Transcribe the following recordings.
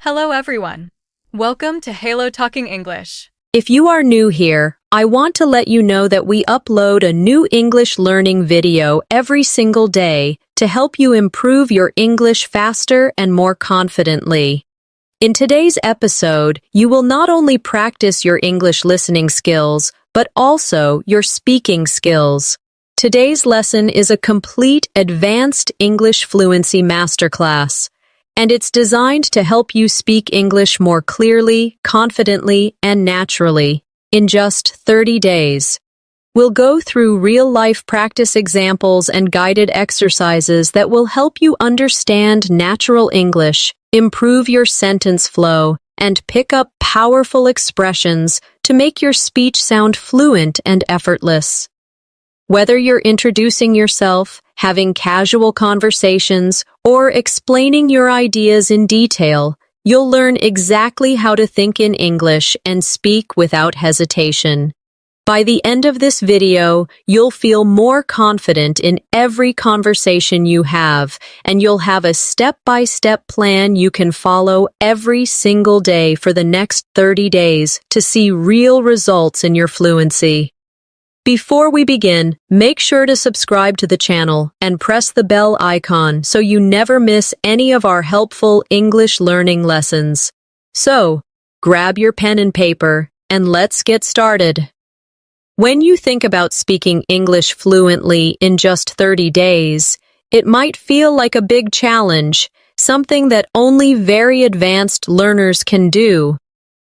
Hello everyone. Welcome to Halo Talking English. If you are new here, I want to let you know that we upload a new English learning video every single day to help you improve your English faster and more confidently. In today's episode, you will not only practice your English listening skills, but also your speaking skills. Today's lesson is a complete advanced English fluency masterclass, and it's designed to help you speak English more clearly, confidently, and naturally in just 30 days. We'll go through real-life practice examples and guided exercises that will help you understand natural English, improve your sentence flow, and pick up powerful expressions to make your speech sound fluent and effortless. Whether you're introducing yourself, having casual conversations, or explaining your ideas in detail, you'll learn exactly how to think in English and speak without hesitation. By the end of this video, you'll feel more confident in every conversation you have, and you'll have a step-by-step plan you can follow every single day for the next 30 days to see real results in your fluency. Before we begin, make sure to subscribe to the channel and press the bell icon so you never miss any of our helpful English learning lessons. So, grab your pen and paper, and let's get started. When you think about speaking English fluently in just 30 days, it might feel like a big challenge, something that only very advanced learners can do.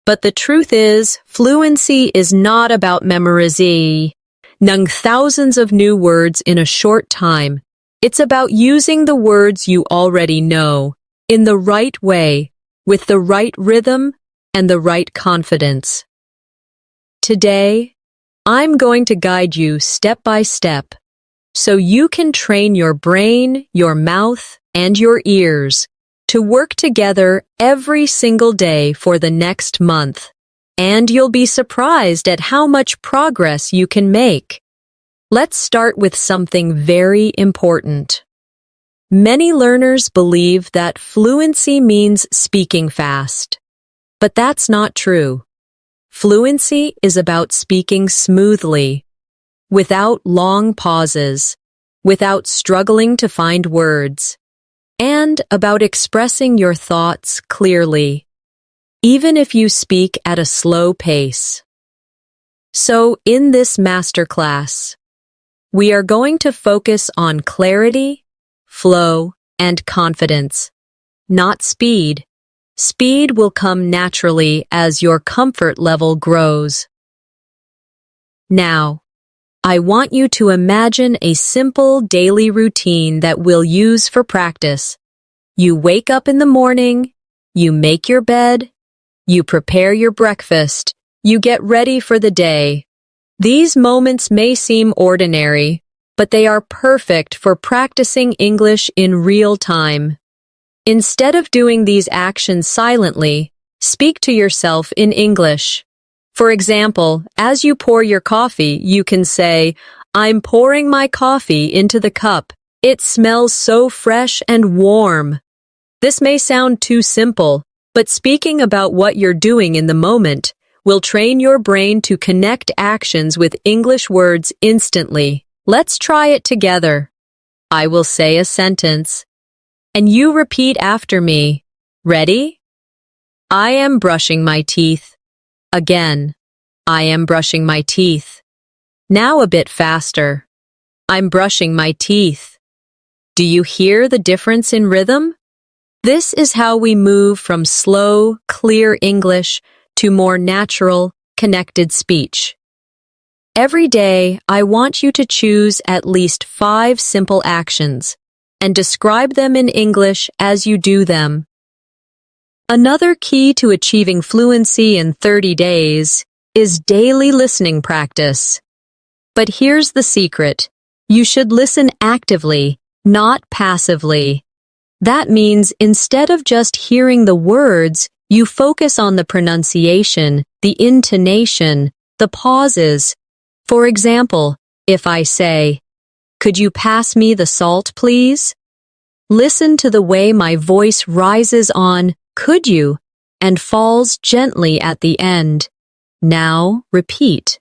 But the truth is, fluency is not about memorization. Thousands of new words in a short time. It's about using the words you already know in the right way, with the right rhythm and the right confidence. Today, I'm going to guide you step by step so you can train your brain, your mouth, and your ears to work together every single day for the next month. And you'll be surprised at how much progress you can make. Let's start with something very important. Many learners believe that fluency means speaking fast. But that's not true. Fluency is about speaking smoothly, without long pauses, without struggling to find words, and about expressing your thoughts clearly, even if you speak at a slow pace. So, in this masterclass, we are going to focus on clarity, flow, and confidence, not speed. Speed will come naturally as your comfort level grows. Now, I want you to imagine a simple daily routine that we'll use for practice. You wake up in the morning, you make your bed, you prepare your breakfast, you get ready for the day. These moments may seem ordinary, but they are perfect for practicing English in real time. Instead of doing these actions silently, speak to yourself in English. For example, as you pour your coffee, you can say, "I'm pouring my coffee into the cup. It smells so fresh and warm." This may sound too simple, but speaking about what you're doing in the moment will train your brain to connect actions with English words instantly. Let's try it together. I will say a sentence, and you repeat after me. Ready? I am brushing my teeth. Again, I am brushing my teeth. Now a bit faster. I'm brushing my teeth. Do you hear the difference in rhythm? This is how we move from slow, clear English to more natural, connected speech. Every day, I want you to choose at least 5 simple actions and describe them in English as you do them. Another key to achieving fluency in 30 days is daily listening practice. But here's the secret. You should listen actively, not passively. That means instead of just hearing the words, you focus on the pronunciation, the intonation, the pauses. For example, if I say, "Could you pass me the salt, please?" Listen to the way my voice rises on "could you" and falls gently at the end. Now, repeat.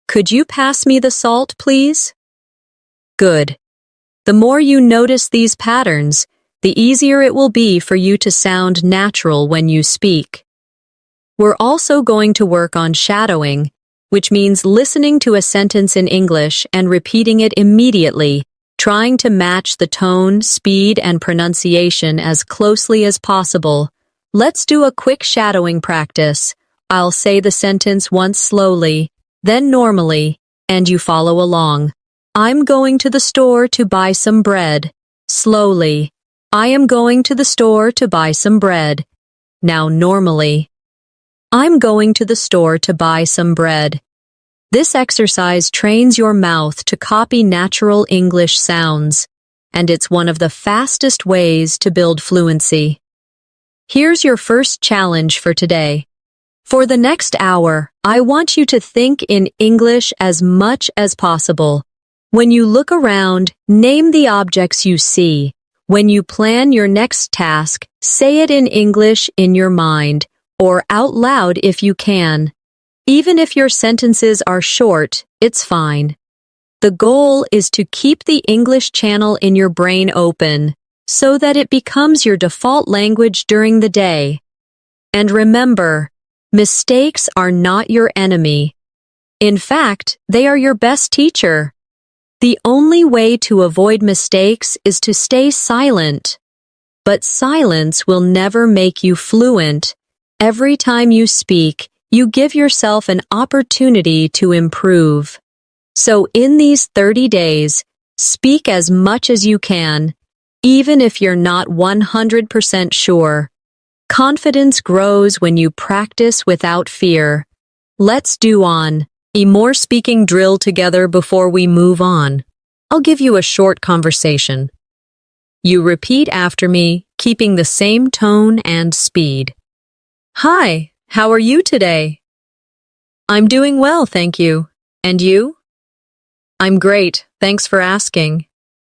Could you pass me the salt, please? Good. The more you notice these patterns, the easier it will be for you to sound natural when you speak. We're also going to work on shadowing, which means listening to a sentence in English and repeating it immediately, trying to match the tone, speed, and pronunciation as closely as possible. Let's do a quick shadowing practice. I'll say the sentence once slowly, then normally, and you follow along. I'm going to the store to buy some bread. Slowly. I am going to the store to buy some bread. Now normally. I'm going to the store to buy some bread. This exercise trains your mouth to copy natural English sounds, and it's one of the fastest ways to build fluency. Here's your first challenge for today. For the next hour, I want you to think in English as much as possible. When you look around, name the objects you see. When you plan your next task, say it in English in your mind, or out loud if you can. Even if your sentences are short, it's fine. The goal is to keep the English channel in your brain open, so that it becomes your default language during the day. And remember, mistakes are not your enemy. In fact, they are your best teacher. The only way to avoid mistakes is to stay silent. But silence will never make you fluent. Every time you speak, you give yourself an opportunity to improve. So in these 30 days, speak as much as you can, even if you're not 100% sure. Confidence grows when you practice without fear. Let's do a more speaking drill together before we move on. I'll give you a short conversation. You repeat after me, keeping the same tone and speed. Hi, how are you today? I'm doing well, thank you. And you? I'm great, thanks for asking.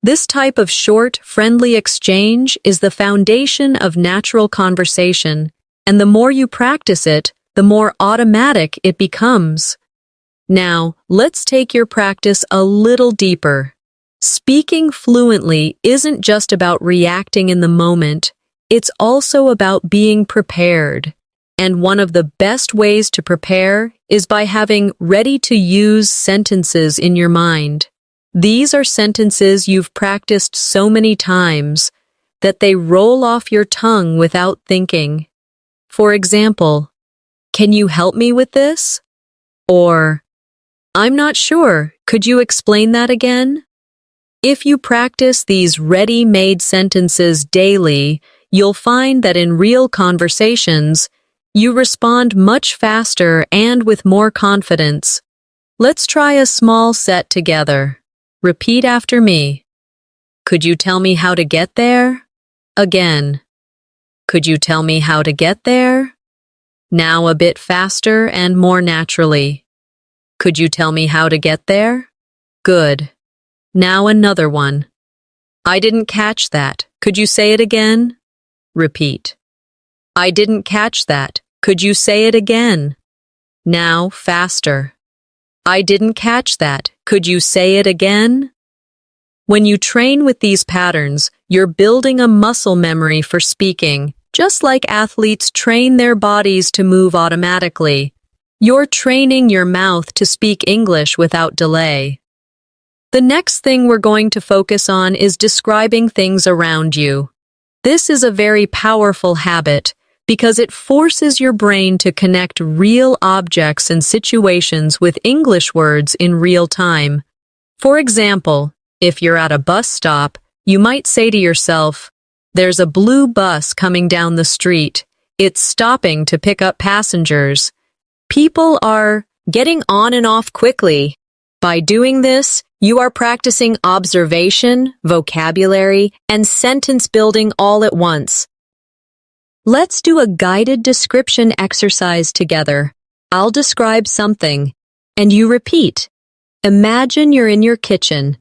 This type of short, friendly exchange is the foundation of natural conversation, and the more you practice it, the more automatic it becomes. Now, let's take your practice a little deeper. Speaking fluently isn't just about reacting in the moment, it's also about being prepared. And one of the best ways to prepare is by having ready-to-use sentences in your mind. These are sentences you've practiced so many times that they roll off your tongue without thinking. For example, can you help me with this? Or, I'm not sure, could you explain that again? If you practice these ready-made sentences daily, you'll find that in real conversations, you respond much faster and with more confidence. Let's try a small set together. Repeat after me. Could you tell me how to get there? Again. Could you tell me how to get there? Now a bit faster and more naturally. Could you tell me how to get there? Good. Now another one. I didn't catch that. Could you say it again? Repeat. I didn't catch that. Could you say it again? Now faster. I didn't catch that. Could you say it again? When you train with these patterns, you're building a muscle memory for speaking, just like athletes train their bodies to move automatically. You're training your mouth to speak English without delay. The next thing we're going to focus on is describing things around you. This is a very powerful habit because it forces your brain to connect real objects and situations with English words in real time. For example, if you're at a bus stop, you might say to yourself, "There's a blue bus coming down the street. It's stopping to pick up passengers." People are getting on and off quickly. By doing this, you are practicing observation, vocabulary, and sentence building all at once. Let's do a guided description exercise together. I'll describe something, and you repeat. Imagine you're in your kitchen.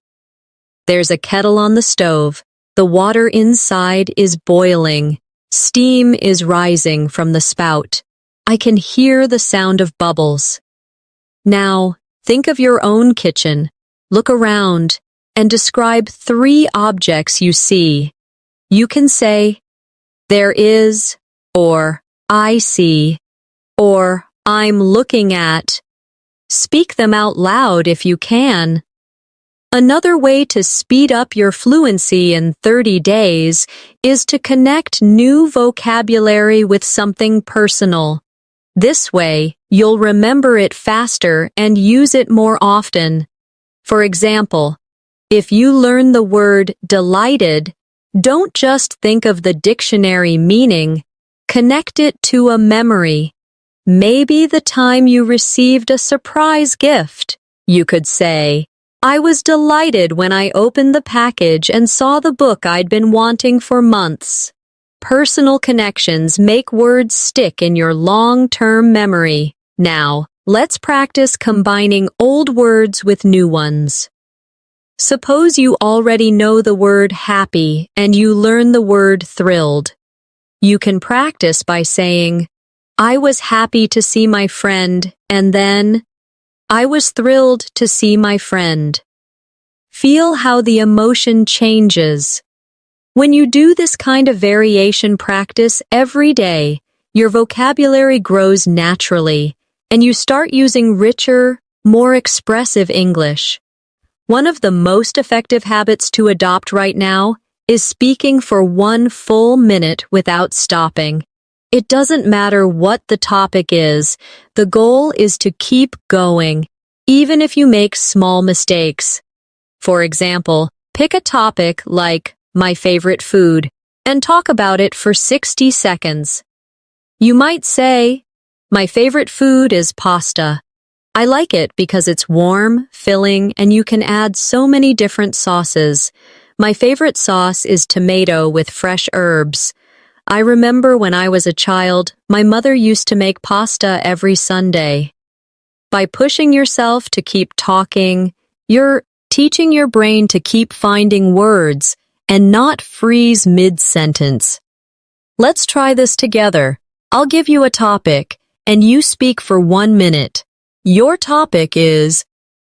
There's a kettle on the stove. The water inside is boiling. Steam is rising from the spout. I can hear the sound of bubbles. Now, think of your own kitchen. Look around and describe 3 objects you see. You can say, there is, or I see, or I'm looking at. Speak them out loud if you can. Another way to speed up your fluency in 30 days is to connect new vocabulary with something personal. This way, you'll remember it faster and use it more often. For example, if you learn the word delighted, don't just think of the dictionary meaning, connect it to a memory. Maybe the time you received a surprise gift. You could say, I was delighted when I opened the package and saw the book I'd been wanting for months. Personal connections make words stick in your long-term memory. Now, let's practice combining old words with new ones. Suppose you already know the word happy and you learn the word thrilled. You can practice by saying, I was happy to see my friend, and then, I was thrilled to see my friend. Feel how the emotion changes. When you do this kind of variation practice every day, your vocabulary grows naturally, and you start using richer, more expressive English. One of the most effective habits to adopt right now is speaking for 1 full minute without stopping. It doesn't matter what the topic is, the goal is to keep going, even if you make small mistakes. For example, pick a topic like my favorite food and talk about it for 60 seconds. You might say, my favorite food is pasta. I like it because it's warm, filling, and you can add so many different sauces. My favorite sauce is tomato with fresh herbs. I remember when I was a child, my mother used to make pasta every Sunday. By pushing yourself to keep talking, you're teaching your brain to keep finding words and not freeze mid-sentence. Let's try this together. I'll give you a topic, and you speak for 1 minute. Your topic is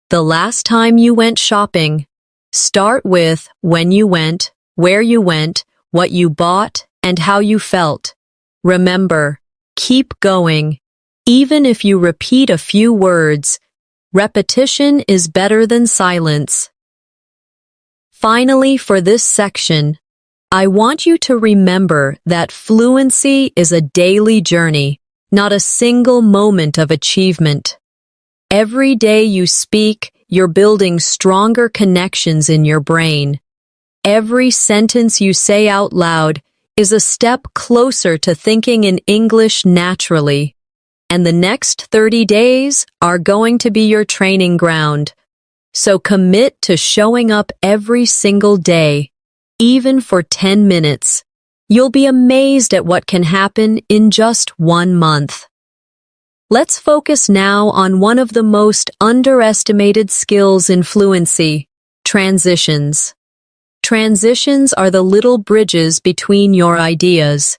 the last time you went shopping. Start with when you went, where you went, what you bought, and how you felt. Remember, keep going. Even if you repeat a few words, repetition is better than silence. Finally, for this section, I want you to remember that fluency is a daily journey, not a single moment of achievement. Every day you speak, you're building stronger connections in your brain. Every sentence you say out loud is a step closer to thinking in English naturally. And the next 30 days are going to be your training ground. So commit to showing up every single day, even for 10 minutes. You'll be amazed at what can happen in just 1 month. Let's focus now on one of the most underestimated skills in fluency, transitions. Transitions are the little bridges between your ideas.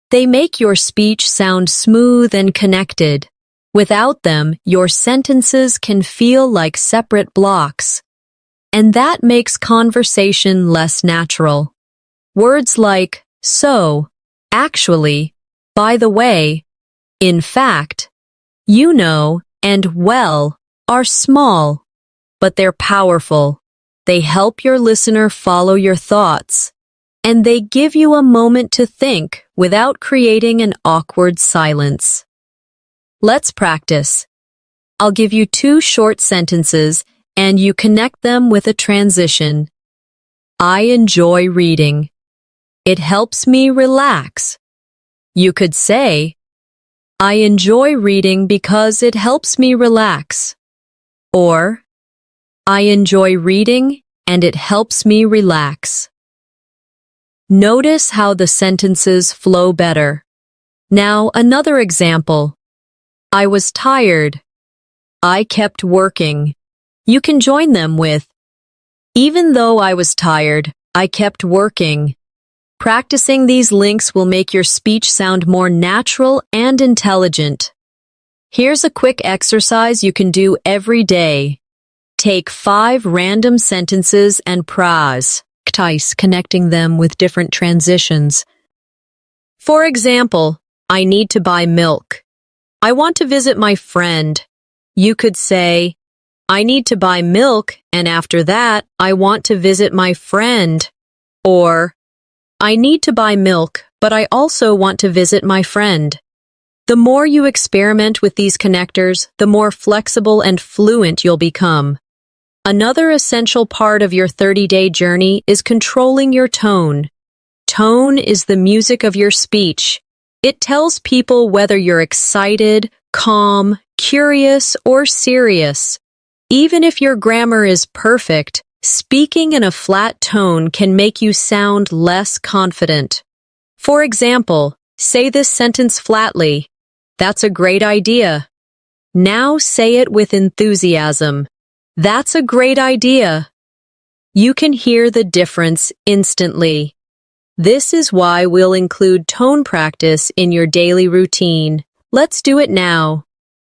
They make your speech sound smooth and connected. Without them, your sentences can feel like separate blocks. And that makes conversation less natural. Words like so, actually, by the way, in fact, you know, and well are small, but they're powerful. They help your listener follow your thoughts, and they give you a moment to think without creating an awkward silence. Let's practice. I'll give you 2 short sentences, and you connect them with a transition. I enjoy reading. It helps me relax. You could say, I enjoy reading because it helps me relax. Or, I enjoy reading and it helps me relax. Notice how the sentences flow better. Now, another example. I was tired. I kept working. You can join them with, even though I was tired, I kept working. Practicing these links will make your speech sound more natural and intelligent. Here's a quick exercise you can do every day. Take 5 random sentences and practice connecting them with different transitions. For example, I need to buy milk. I want to visit my friend. You could say, I need to buy milk, and after that, I want to visit my friend. Or, I need to buy milk, but I also want to visit my friend. The more you experiment with these connectors, the more flexible and fluent you'll become. Another essential part of your 30-day journey is controlling your tone. Tone is the music of your speech. It tells people whether you're excited, calm, curious, or serious. Even if your grammar is perfect, speaking in a flat tone can make you sound less confident. For example, say this sentence flatly. That's a great idea. Now say it with enthusiasm. That's a great idea. You can hear the difference instantly. This is why we'll include tone practice in your daily routine. Let's do it now.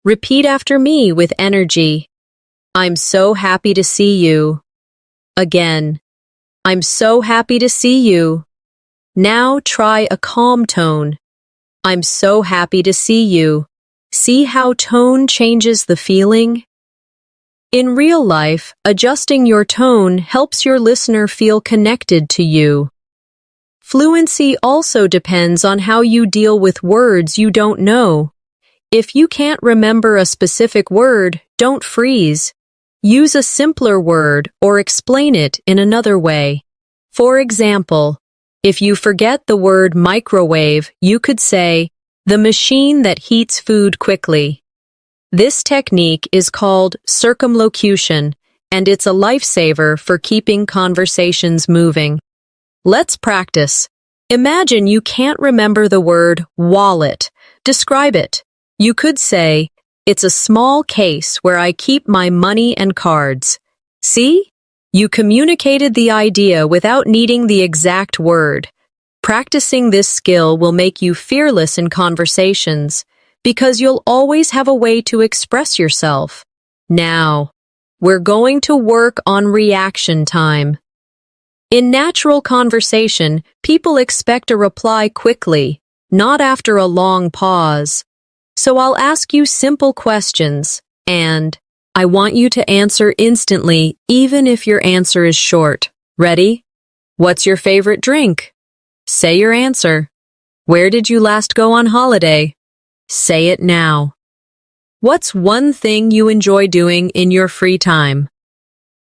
Repeat after me with energy. I'm so happy to see you. Again. I'm so happy to see you. Now try a calm tone. I'm so happy to see you. See how tone changes the feeling? In real life, adjusting your tone helps your listener feel connected to you. Fluency also depends on how you deal with words you don't know. If you can't remember a specific word, don't freeze. Use a simpler word or explain it in another way. For example, if you forget the word microwave, you could say, the machine that heats food quickly. This technique is called circumlocution, and it's a lifesaver for keeping conversations moving. Let's practice. Imagine you can't remember the word wallet. Describe it. You could say, it's a small case where I keep my money and cards. See? You communicated the idea without needing the exact word. Practicing this skill will make you fearless in conversations because you'll always have a way to express yourself. Now, we're going to work on reaction time. In natural conversation, people expect a reply quickly, not after a long pause. So I'll ask you simple questions, and I want you to answer instantly, even if your answer is short. Ready? What's your favorite drink? Say your answer. Where did you last go on holiday? Say it now. What's one thing you enjoy doing in your free time?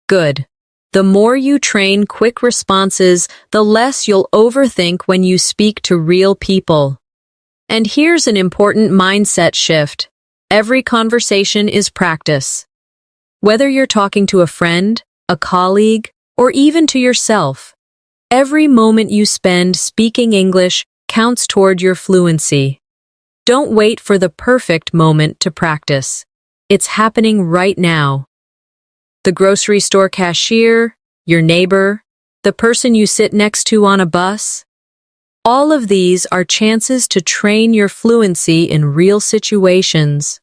Good. The more you train quick responses, the less you'll overthink when you speak to real people. And here's an important mindset shift. Every conversation is practice. Whether you're talking to a friend, a colleague, or even to yourself, every moment you spend speaking English counts toward your fluency. Don't wait for the perfect moment to practice. It's happening right now. The grocery store cashier, your neighbor, the person you sit next to on a bus. All of these are chances to train your fluency in real situations.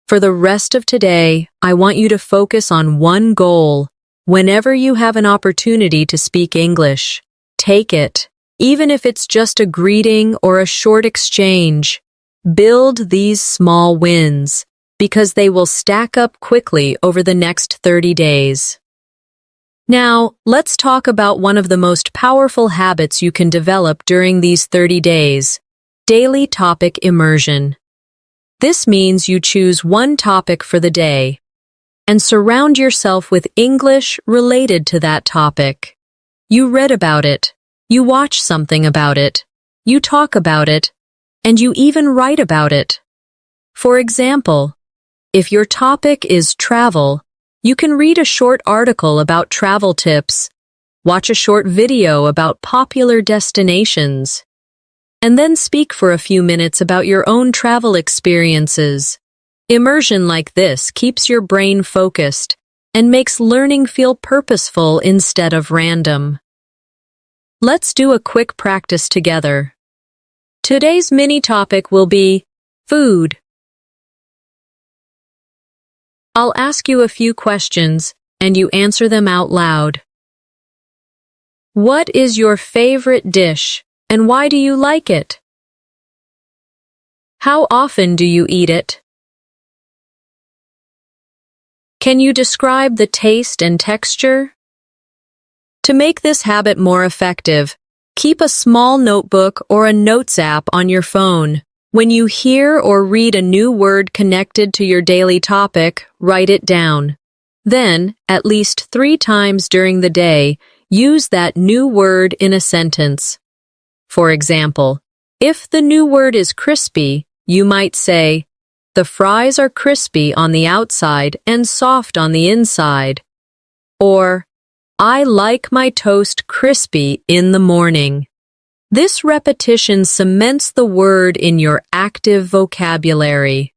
For the rest of today, I want you to focus on one goal. Whenever you have an opportunity to speak English, take it, even if it's just a greeting or a short exchange. Build these small wins, because they will stack up quickly over the next 30 days. Now, let's talk about one of the most powerful habits you can develop during these 30 days, daily topic immersion. This means you choose one topic for the day and surround yourself with English related to that topic. You read about it, you watch something about it, you talk about it, and you even write about it. For example, if your topic is travel, you can read a short article about travel tips, watch a short video about popular destinations, and then speak for a few minutes about your own travel experiences. Immersion like this keeps your brain focused and makes learning feel purposeful instead of random. Let's do a quick practice together. Today's mini topic will be food. I'll ask you a few questions, and you answer them out loud. What is your favorite dish, and why do you like it? How often do you eat it? Can you describe the taste and texture? To make this habit more effective, keep a small notebook or a notes app on your phone. When you hear or read a new word connected to your daily topic, write it down. Then, at least 3 times during the day, use that new word in a sentence. For example, if the new word is crispy, you might say, "The fries are crispy on the outside and soft on the inside." Or, "I like my toast crispy in the morning." This repetition cements the word in your active vocabulary.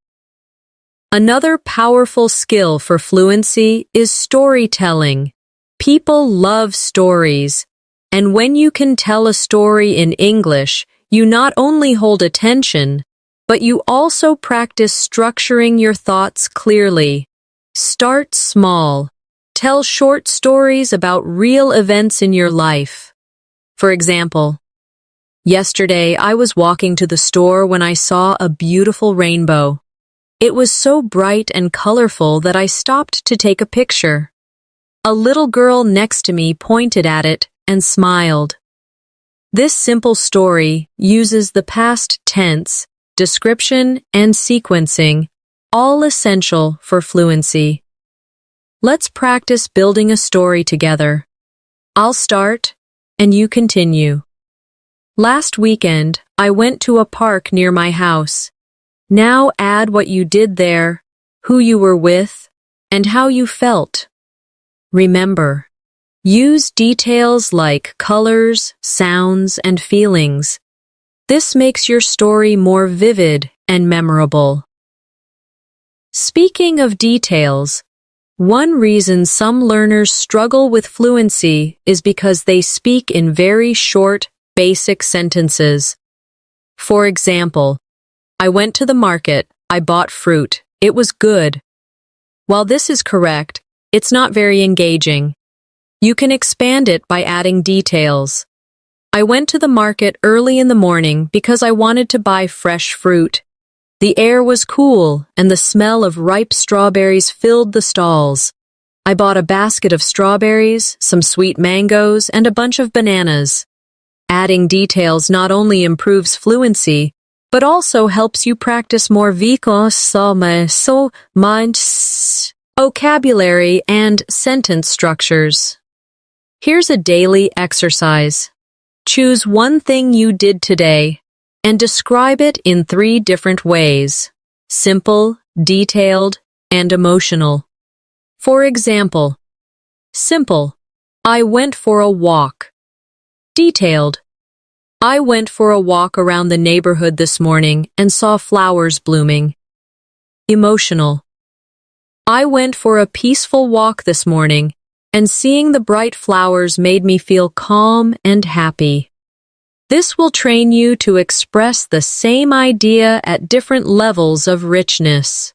Another powerful skill for fluency is storytelling. People love stories, and when you can tell a story in English, you not only hold attention, but you also practice structuring your thoughts clearly. Start small. Tell short stories about real events in your life. For example, yesterday I was walking to the store when I saw a beautiful rainbow. It was so bright and colorful that I stopped to take a picture. A little girl next to me pointed at it and smiled. This simple story uses the past tense, description, and sequencing, all essential for fluency. Let's practice building a story together. I'll start, and you continue. Last weekend, I went to a park near my house. Now add what you did there, who you were with, and how you felt. Remember, use details like colors, sounds, and feelings. This makes your story more vivid and memorable. Speaking of details, one reason some learners struggle with fluency is because they speak in very short, basic sentences. For example, I went to the market, I bought fruit, it was good. While this is correct, it's not very engaging. You can expand it by adding details. I went to the market early in the morning because I wanted to buy fresh fruit. The air was cool, and the smell of ripe strawberries filled the stalls. I bought a basket of strawberries, some sweet mangoes, and a bunch of bananas. Adding details not only improves fluency, but also helps you practice more vocabulary and sentence structures. Here's a daily exercise. Choose one thing you did today and describe it in 3 different ways: simple, detailed, and emotional. For example, simple, I went for a walk. Detailed, I went for a walk around the neighborhood this morning and saw flowers blooming. Emotional, I went for a peaceful walk this morning, and seeing the bright flowers made me feel calm and happy. This will train you to express the same idea at different levels of richness.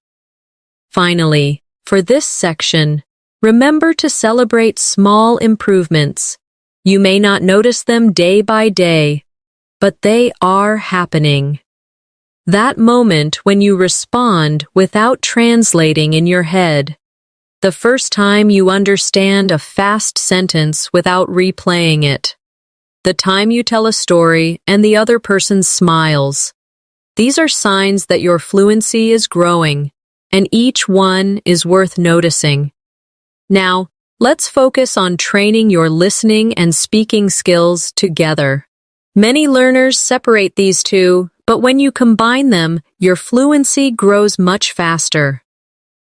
Finally, for this section, remember to celebrate small improvements. You may not notice them day by day, but they are happening. That moment when you respond without translating in your head. The first time you understand a fast sentence without replaying it. The time you tell a story and the other person smiles. These are signs that your fluency is growing, and each one is worth noticing. Now, let's focus on training your listening and speaking skills together. Many learners separate these two, but when you combine them, your fluency grows much faster.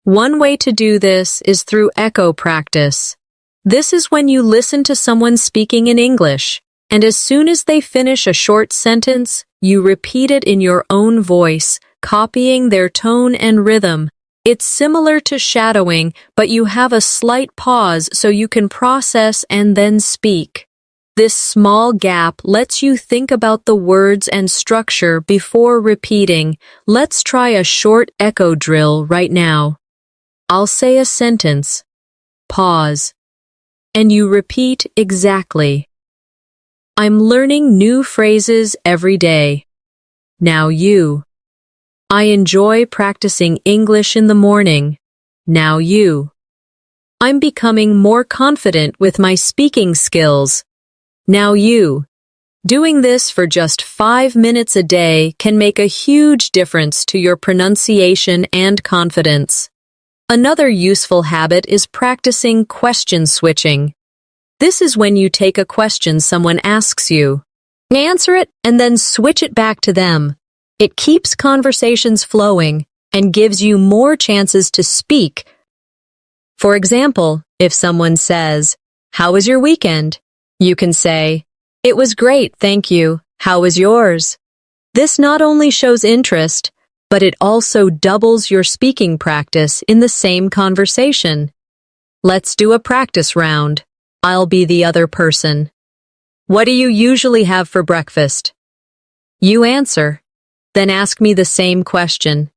One way to do this is through echo practice. This is when you listen to someone speaking in English, and as soon as they finish a short sentence, you repeat it in your own voice, copying their tone and rhythm. It's similar to shadowing, but you have a slight pause so you can process and then speak. This small gap lets you think about the words and structure before repeating. Let's try a short echo drill right now. I'll say a sentence, pause, and you repeat exactly. I'm learning new phrases every day. Now you. I enjoy practicing English in the morning. Now you. I'm becoming more confident with my speaking skills. Now you. Doing this for just 5 minutes a day can make a huge difference to your pronunciation and confidence. Another useful habit is practicing question switching. This is when you take a question someone asks you, answer it, and then switch it back to them. It keeps conversations flowing and gives you more chances to speak. For example, if someone says, "How was your weekend?" you can say, "It was great, thank you. How was yours?" This not only shows interest, but it also doubles your speaking practice in the same conversation. Let's do a practice round. I'll be the other person. What do you usually have for breakfast? You answer. Then ask me the same question.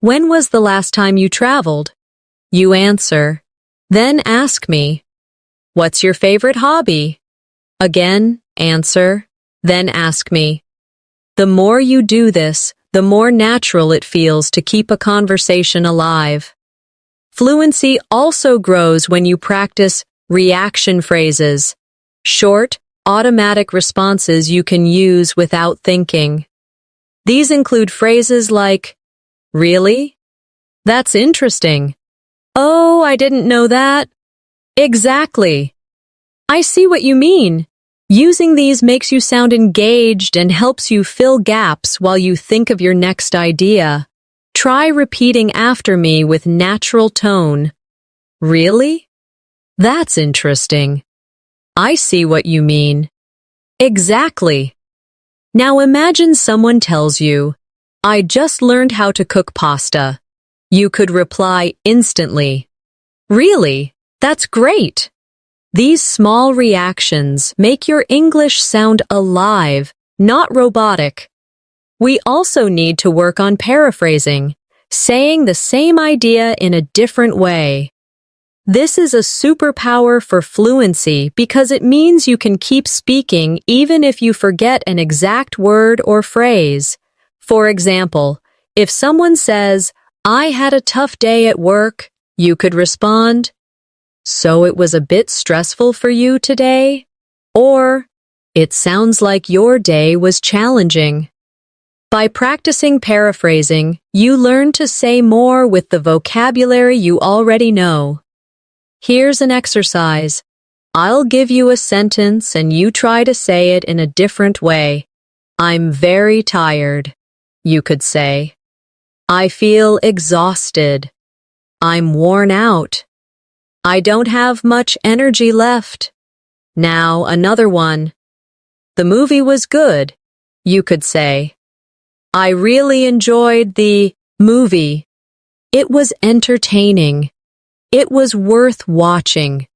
When was the last time you traveled? You answer. Then ask me. What's your favorite hobby? Again, answer. Then ask me. The more you do this, the more natural it feels to keep a conversation alive. Fluency also grows when you practice reaction phrases, short, automatic responses you can use without thinking. These include phrases like, "Really? That's interesting. Oh, I didn't know that. Exactly. I see what you mean." Using these makes you sound engaged and helps you fill gaps while you think of your next idea. Try repeating after me with natural tone. Really? That's interesting. I see what you mean. Exactly. Now imagine someone tells you, "I just learned how to cook pasta." You could reply instantly, "Really? That's great." These small reactions make your English sound alive, not robotic. We also need to work on paraphrasing, saying the same idea in a different way. This is a superpower for fluency because it means you can keep speaking even if you forget an exact word or phrase. For example, if someone says, "I had a tough day at work," you could respond, "So it was a bit stressful for you today?" Or, "It sounds like your day was challenging." By practicing paraphrasing, you learn to say more with the vocabulary you already know. Here's an exercise. I'll give you a sentence and you try to say it in a different way. I'm very tired. You could say, I feel exhausted. I'm worn out. I don't have much energy left. Now another one. The movie was good. You could say, I really enjoyed the movie. It was entertaining. It was worth watching.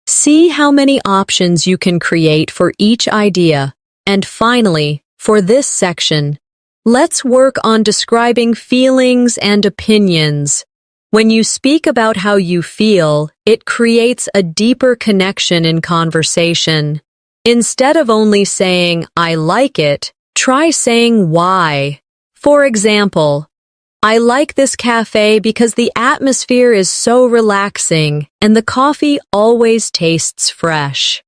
See how many options you can create for each idea. And finally, for this section, let's work on describing feelings and opinions. When you speak about how you feel, it creates a deeper connection in conversation. Instead of only saying, I like it, try saying why. For example, I like this cafe because the atmosphere is so relaxing and the coffee always tastes fresh.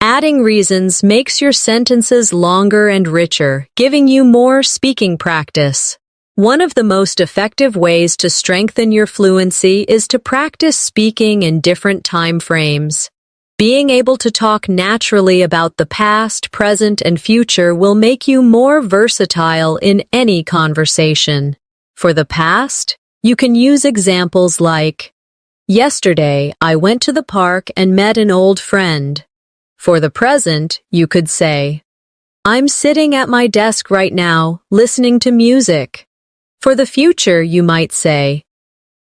Adding reasons makes your sentences longer and richer, giving you more speaking practice. One of the most effective ways to strengthen your fluency is to practice speaking in different time frames. Being able to talk naturally about the past, present, and future will make you more versatile in any conversation. For the past, you can use examples like, Yesterday, I went to the park and met an old friend. For the present, you could say, I'm sitting at my desk right now, listening to music. For the future, you might say,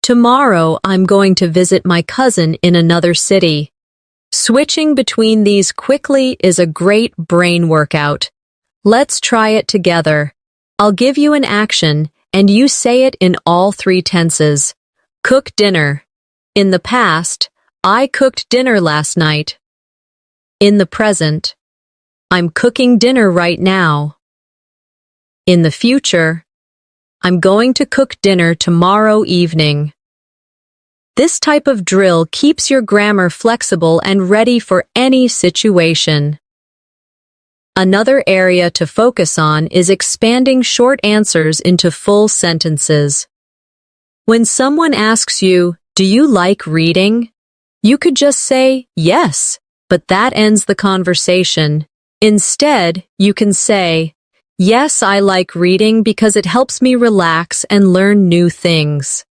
Tomorrow, I'm going to visit my cousin in another city. Switching between these quickly is a great brain workout. Let's try it together. I'll give you an action, and you say it in all three tenses. Cook dinner. In the past, I cooked dinner last night. In the present, I'm cooking dinner right now. In the future, I'm going to cook dinner tomorrow evening. This type of drill keeps your grammar flexible and ready for any situation. Another area to focus on is expanding short answers into full sentences. When someone asks you, "Do you like reading?" you could just say, "Yes," but that ends the conversation. Instead, you can say, "Yes, I like reading because it helps me relax and learn new things."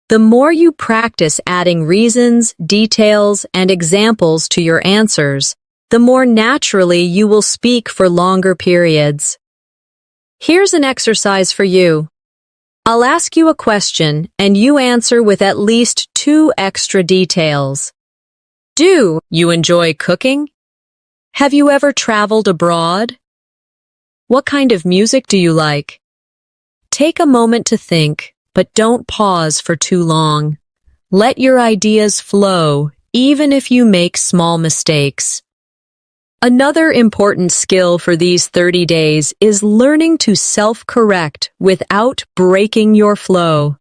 The more you practice adding reasons, details, and examples to your answers, the more naturally you will speak for longer periods. Here's an exercise for you. I'll ask you a question, and you answer with at least 2 extra details. Do you enjoy cooking? Have you ever traveled abroad? What kind of music do you like? Take a moment to think, but don't pause for too long. Let your ideas flow, even if you make small mistakes. Another important skill for these 30 days is learning to self-correct without breaking your flow.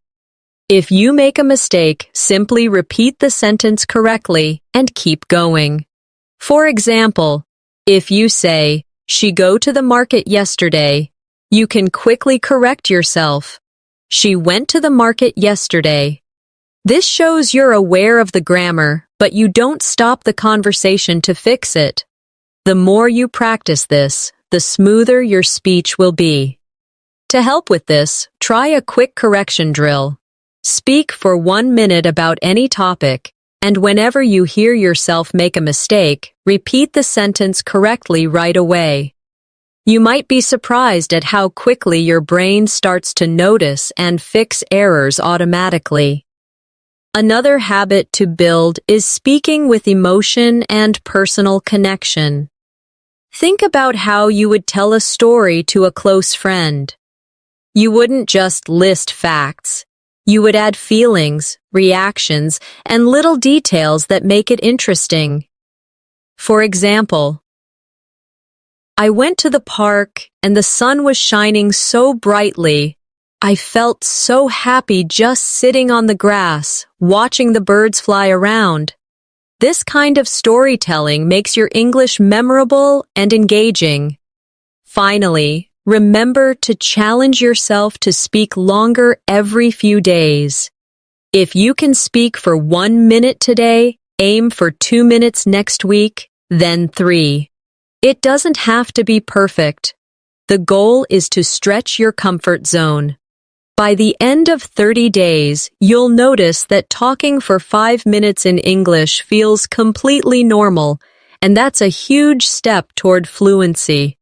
If you make a mistake, simply repeat the sentence correctly and keep going. For example, if you say, "She go to the market yesterday," you can quickly correct yourself. "She went to the market yesterday." This shows you're aware of the grammar, but you don't stop the conversation to fix it. The more you practice this, the smoother your speech will be. To help with this, try a quick correction drill. Speak for 1 minute about any topic, and whenever you hear yourself make a mistake, repeat the sentence correctly right away. You might be surprised at how quickly your brain starts to notice and fix errors automatically. Another habit to build is speaking with emotion and personal connection. Think about how you would tell a story to a close friend. You wouldn't just list facts. You would add feelings, reactions, and little details that make it interesting. For example, "I went to the park and the sun was shining so brightly. I felt so happy just sitting on the grass, watching the birds fly around." This kind of storytelling makes your English memorable and engaging. Finally, remember to challenge yourself to speak longer every few days. If you can speak for 1 minute today, aim for 2 minutes next week, then 3. It doesn't have to be perfect. The goal is to stretch your comfort zone. By the end of 30 days, you'll notice that talking for 5 minutes in English feels completely normal, and that's a huge step toward fluency.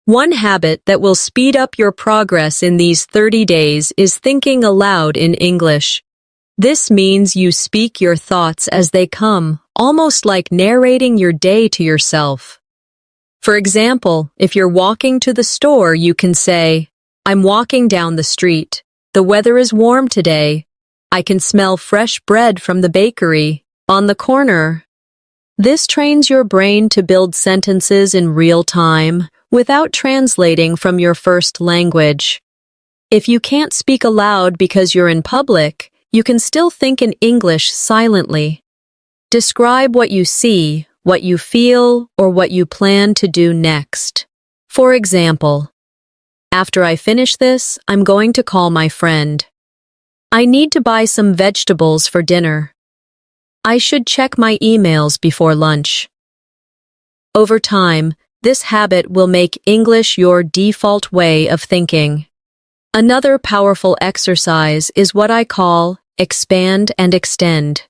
One habit that will speed up your progress in these 30 days is thinking aloud in English. This means you speak your thoughts as they come, almost like narrating your day to yourself. For example, if you're walking to the store, you can say, "I'm walking down the street. The weather is warm today. I can smell fresh bread from the bakery on the corner." This trains your brain to build sentences in real time without translating from your first language. If you can't speak aloud because you're in public, you can still think in English silently. Describe what you see, what you feel, or what you plan to do next. For example, "After I finish this, I'm going to call my friend. I need to buy some vegetables for dinner. I should check my emails before lunch." Over time, this habit will make English your default way of thinking. Another powerful exercise is what I call expand and extend.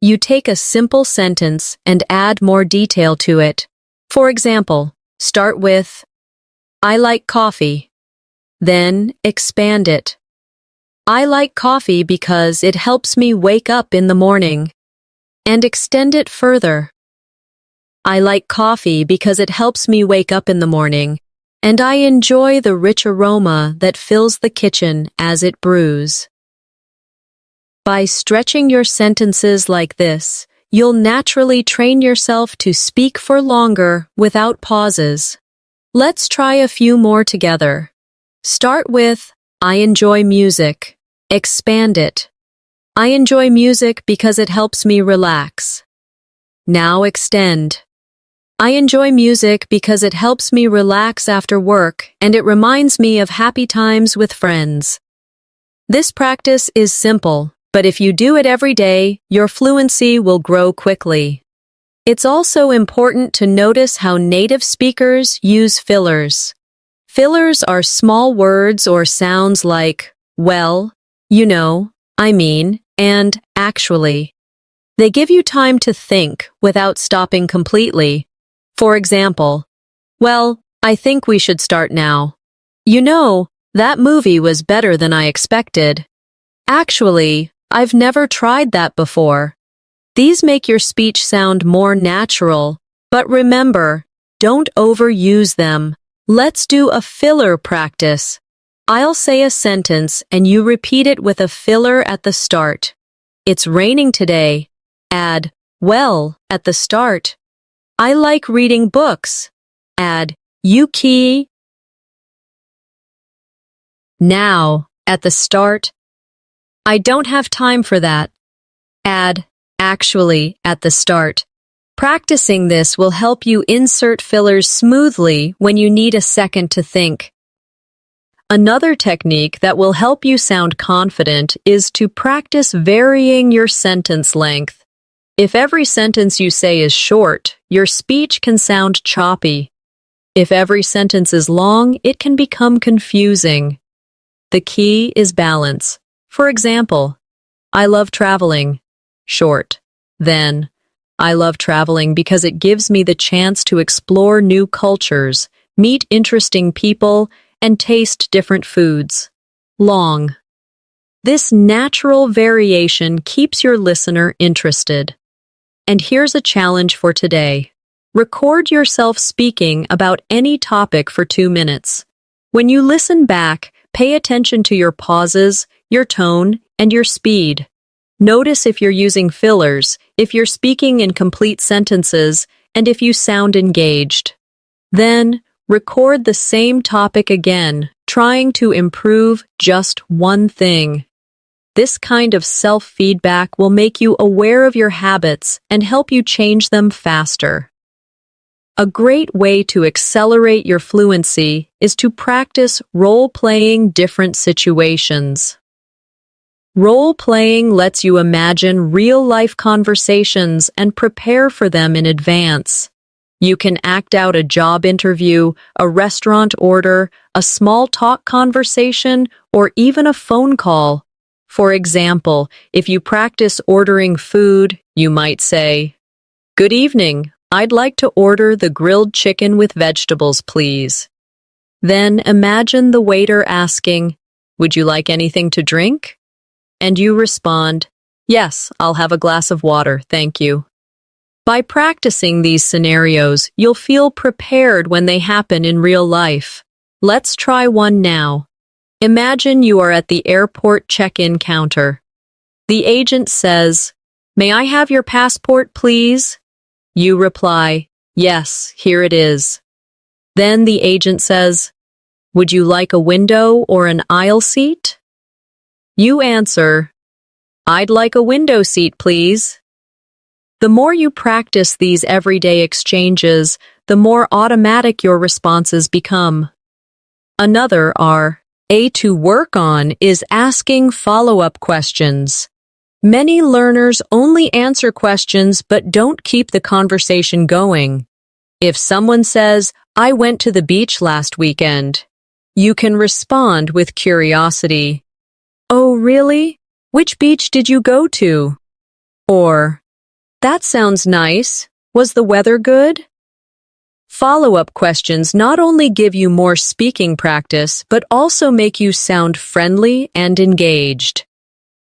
You take a simple sentence and add more detail to it. For example, start with, "I like coffee." Then expand it. "I like coffee because it helps me wake up in the morning." and extend it further. I like coffee because it helps me wake up in the morning, and I enjoy the rich aroma that fills the kitchen as it brews. By stretching your sentences like this, you'll naturally train yourself to speak for longer without pauses. Let's try a few more together. Start with, I enjoy music. Expand it. I enjoy music because it helps me relax. Now extend. I enjoy music because it helps me relax after work and it reminds me of happy times with friends. This practice is simple, but if you do it every day, your fluency will grow quickly. It's also important to notice how native speakers use fillers. Fillers are small words or sounds like, well, you know, I mean, and actually. They give you time to think without stopping completely. For example, well, I think we should start now. You know, that movie was better than I expected. Actually, I've never tried that before. These make your speech sound more natural, but remember, don't overuse them. Let's do a filler practice. I'll say a sentence and you repeat it with a filler at the start. It's raining today. Add, well, at the start. I like reading books. Add, Yuki. Now, at the start. I don't have time for that. Add, actually, at the start. Practicing this will help you insert fillers smoothly when you need a second to think. Another technique that will help you sound confident is to practice varying your sentence length. If every sentence you say is short, your speech can sound choppy. If every sentence is long, it can become confusing. The key is balance. For example, I love traveling. Short. Then, I love traveling because it gives me the chance to explore new cultures, meet interesting people, and taste different foods. Long. This natural variation keeps your listener interested. And here's a challenge for today. Record yourself speaking about any topic for 2 minutes. When you listen back, pay attention to your pauses, your tone, and your speed. Notice if you're using fillers, if you're speaking in complete sentences, and if you sound engaged. Then, record the same topic again, trying to improve just one thing. This kind of self-feedback will make you aware of your habits and help you change them faster. A great way to accelerate your fluency is to practice role-playing different situations. Role-playing lets you imagine real-life conversations and prepare for them in advance. You can act out a job interview, a restaurant order, a small talk conversation, or even a phone call. For example, if you practice ordering food, you might say, "Good evening, I'd like to order the grilled chicken with vegetables, please." Then imagine the waiter asking, "Would you like anything to drink?" And you respond, "Yes, I'll have a glass of water, thank you." By practicing these scenarios, you'll feel prepared when they happen in real life. Let's try one now. Imagine you are at the airport check-in counter. The agent says, "May I have your passport, please?" You reply, "Yes, here it is." Then the agent says, "Would you like a window or an aisle seat?" You answer, "I'd like a window seat, please." The more you practice these everyday exchanges, the more automatic your responses become. Another to work on is asking follow-up questions. Many learners only answer questions but don't keep the conversation going. If someone says, "I went to the beach last weekend," you can respond with curiosity. "Oh, really? Which beach did you go to?" Or, "That sounds nice. Was the weather good?" Follow-up questions not only give you more speaking practice, but also make you sound friendly and engaged.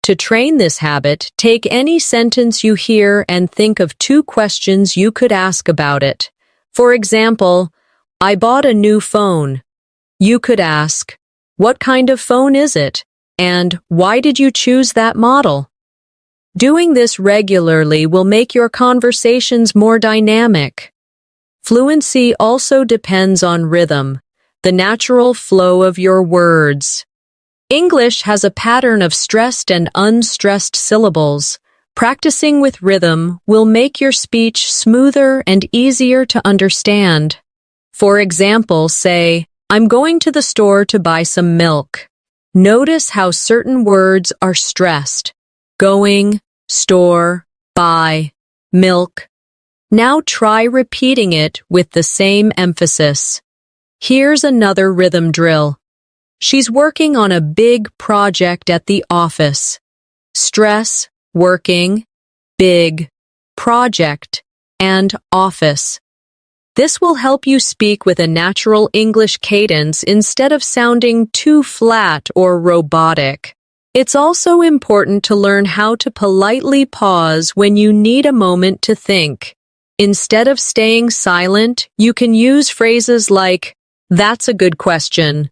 To train this habit, take any sentence you hear and think of 2 questions you could ask about it. For example, I bought a new phone. You could ask, what kind of phone is it? And why did you choose that model? Doing this regularly will make your conversations more dynamic. Fluency also depends on rhythm, the natural flow of your words. English has a pattern of stressed and unstressed syllables. Practicing with rhythm will make your speech smoother and easier to understand. For example, say, I'm going to the store to buy some milk. Notice how certain words are stressed. Going, store, buy, milk. Now try repeating it with the same emphasis. Here's another rhythm drill. She's working on a big project at the office. Stress, working, big, project, and office. This will help you speak with a natural English cadence instead of sounding too flat or robotic. It's also important to learn how to politely pause when you need a moment to think. Instead of staying silent, you can use phrases like, that's a good question.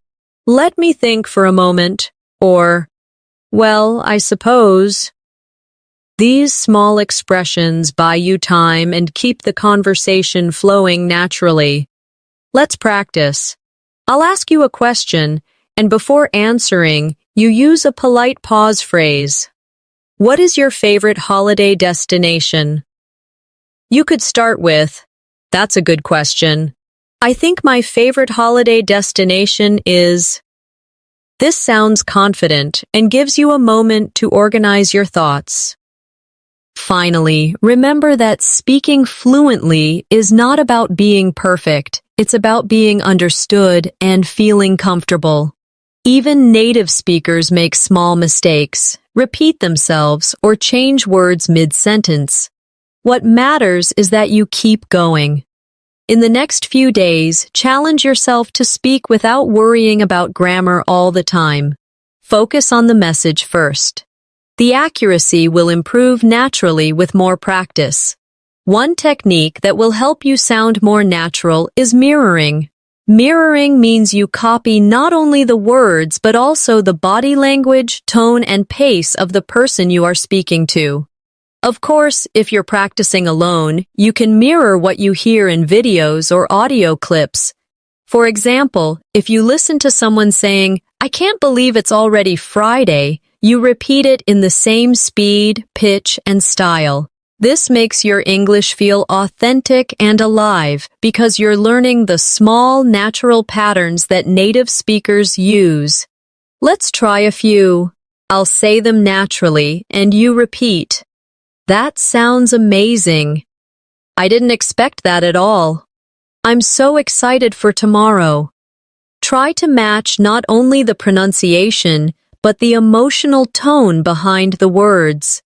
Let me think for a moment, or, well, I suppose. These small expressions buy you time and keep the conversation flowing naturally. Let's practice. I'll ask you a question, and before answering, you use a polite pause phrase. What is your favorite holiday destination? You could start with, that's a good question. I think my favorite holiday destination is... This sounds confident and gives you a moment to organize your thoughts. Finally, remember that speaking fluently is not about being perfect. It's about being understood and feeling comfortable. Even native speakers make small mistakes, repeat themselves, or change words mid-sentence. What matters is that you keep going. In the next few days, challenge yourself to speak without worrying about grammar all the time. Focus on the message first. The accuracy will improve naturally with more practice. One technique that will help you sound more natural is mirroring. Mirroring means you copy not only the words but also the body language, tone, and pace of the person you are speaking to. Of course, if you're practicing alone, you can mirror what you hear in videos or audio clips. For example, if you listen to someone saying, I can't believe it's already Friday, you repeat it in the same speed, pitch, and style. This makes your English feel authentic and alive because you're learning the small, natural patterns that native speakers use. Let's try a few. I'll say them naturally, and you repeat. That sounds amazing. I didn't expect that at all. I'm so excited for tomorrow. Try to match not only the pronunciation, but the emotional tone behind the words.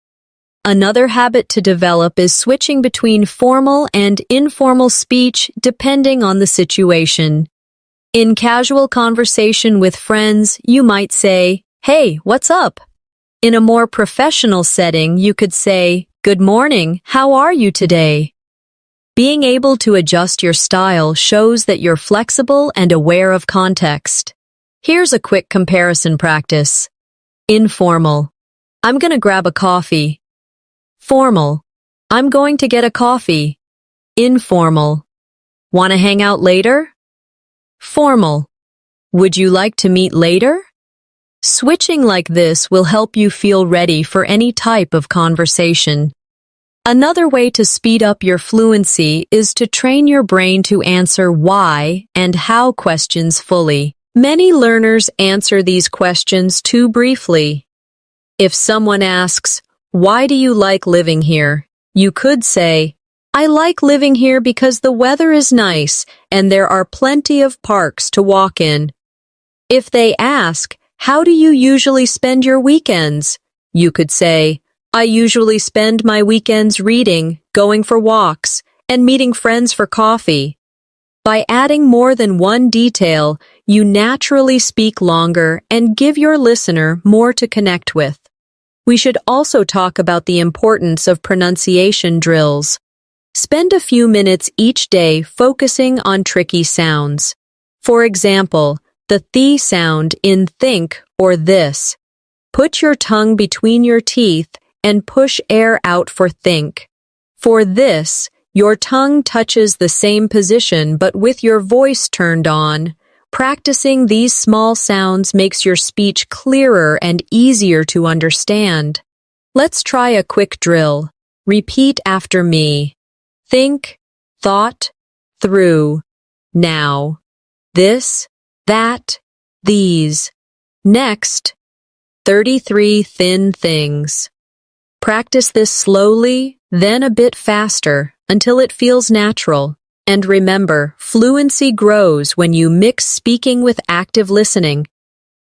Another habit to develop is switching between formal and informal speech depending on the situation. In casual conversation with friends, you might say, "Hey, what's up?" In a more professional setting, you could say, "Good morning, how are you today?" Being able to adjust your style shows that you're flexible and aware of context. Here's a quick comparison practice. Informal. I'm gonna grab a coffee. Formal. I'm going to get a coffee. Informal. Wanna hang out later? Formal. Would you like to meet later? Switching like this will help you feel ready for any type of conversation. Another way to speed up your fluency is to train your brain to answer why and how questions fully. Many learners answer these questions too briefly. If someone asks, "Why do you like living here?" you could say, "I like living here because the weather is nice and there are plenty of parks to walk in." If they ask, "How do you usually spend your weekends?" you could say, "I usually spend my weekends reading, going for walks, and meeting friends for coffee." By adding more than one detail, you naturally speak longer and give your listener more to connect with. We should also talk about the importance of pronunciation drills. Spend a few minutes each day focusing on tricky sounds. For example, the th sound in think or this. Put your tongue between your teeth and push air out for think. For this, your tongue touches the same position but with your voice turned on. Practicing these small sounds makes your speech clearer and easier to understand. Let's try a quick drill. Repeat after me. Think, thought, through, now. This, that, these. Next, 33 thin things. Practice this slowly, then a bit faster, until it feels natural. And remember, fluency grows when you mix speaking with active listening.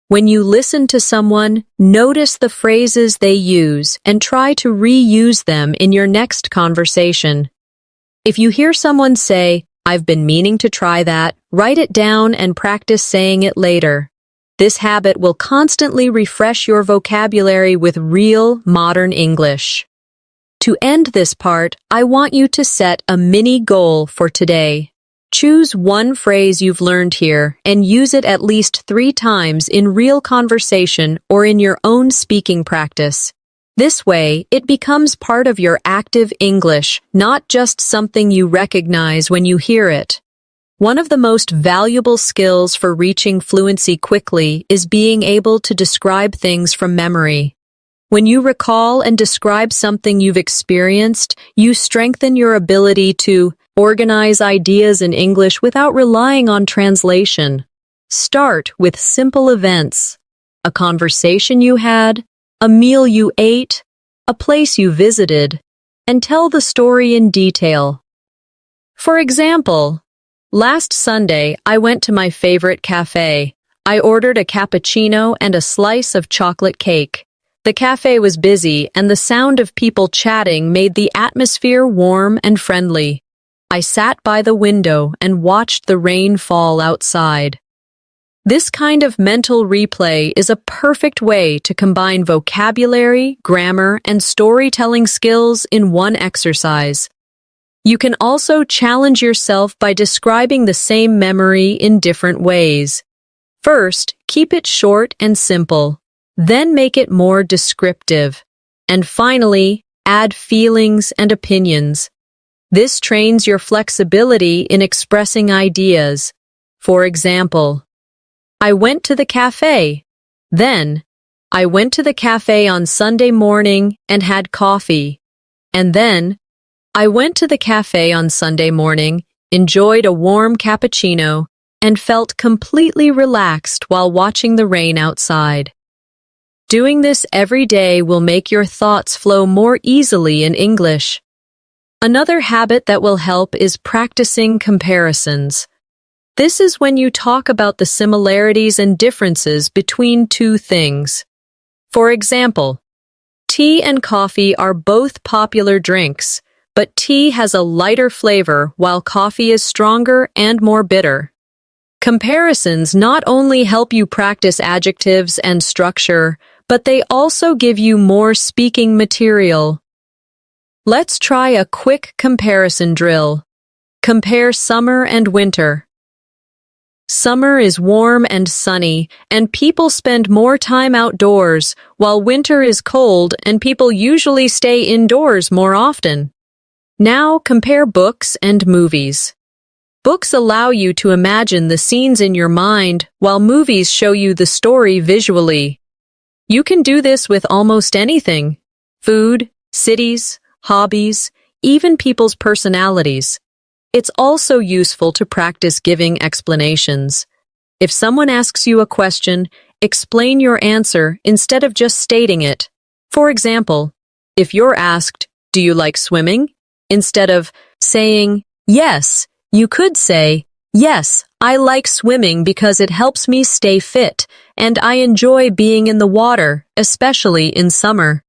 When you listen to someone, notice the phrases they use and try to reuse them in your next conversation. If you hear someone say, "I've been meaning to try that," write it down and practice saying it later. This habit will constantly refresh your vocabulary with real, modern English. To end this part, I want you to set a mini goal for today. Choose one phrase you've learned here and use it at least 3 times in real conversation or in your own speaking practice. This way, it becomes part of your active English, not just something you recognize when you hear it. One of the most valuable skills for reaching fluency quickly is being able to describe things from memory. When you recall and describe something you've experienced, you strengthen your ability to organize ideas in English without relying on translation. Start with simple events: a conversation you had, a meal you ate, a place you visited, and tell the story in detail. For example, last Sunday I went to my favorite cafe. I ordered a cappuccino and a slice of chocolate cake. The cafe was busy, and the sound of people chatting made the atmosphere warm and friendly. I sat by the window and watched the rain fall outside. This kind of mental replay is a perfect way to combine vocabulary, grammar, and storytelling skills in one exercise. You can also challenge yourself by describing the same memory in different ways. First, keep it short and simple. Then make it more descriptive. And finally, add feelings and opinions. This trains your flexibility in expressing ideas. For example, I went to the cafe. Then, I went to the cafe on Sunday morning and had coffee. And then, I went to the cafe on Sunday morning, enjoyed a warm cappuccino, and felt completely relaxed while watching the rain outside. Doing this every day will make your thoughts flow more easily in English. Another habit that will help is practicing comparisons. This is when you talk about the similarities and differences between two things. For example, tea and coffee are both popular drinks, but tea has a lighter flavor while coffee is stronger and more bitter. Comparisons not only help you practice adjectives and structure, but they also give you more speaking material. Let's try a quick comparison drill. Compare summer and winter. Summer is warm and sunny, and people spend more time outdoors, while winter is cold and people usually stay indoors more often. Now compare books and movies. Books allow you to imagine the scenes in your mind, while movies show you the story visually. You can do this with almost anything: food, cities, hobbies, even people's personalities. It's also useful to practice giving explanations. If someone asks you a question, explain your answer instead of just stating it. For example, if you're asked, "Do you like swimming?" instead of saying, "Yes," you could say, "Yes, I like swimming because it helps me stay fit, and I enjoy being in the water, especially in summer."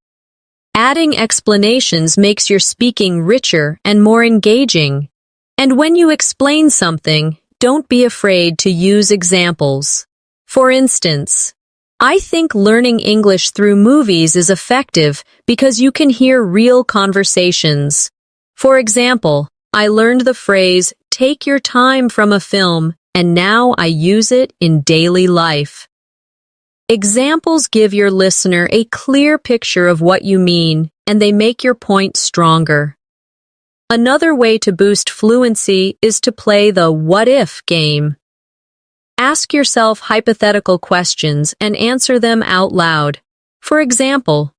Adding explanations makes your speaking richer and more engaging. And when you explain something, don't be afraid to use examples. For instance, I think learning English through movies is effective because you can hear real conversations. For example, I learned the phrase, "take your time" from a film, and now I use it in daily life. Examples give your listener a clear picture of what you mean, and they make your point stronger. Another way to boost fluency is to play the what if game. Ask yourself hypothetical questions and answer them out loud. For example,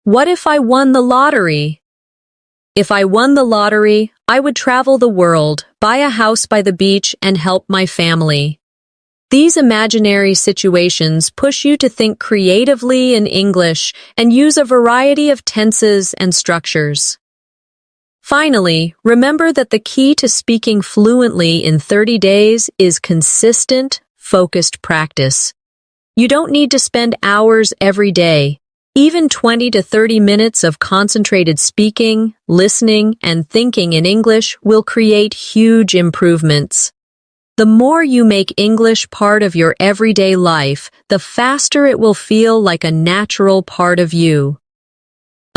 what if I won the lottery? If I won the lottery, I would travel the world, buy a house by the beach, and help my family. These imaginary situations push you to think creatively in English and use a variety of tenses and structures. Finally, remember that the key to speaking fluently in 30 days is consistent, focused practice. You don't need to spend hours every day. Even 20 to 30 minutes of concentrated speaking, listening, and thinking in English will create huge improvements. The more you make English part of your everyday life, the faster it will feel like a natural part of you.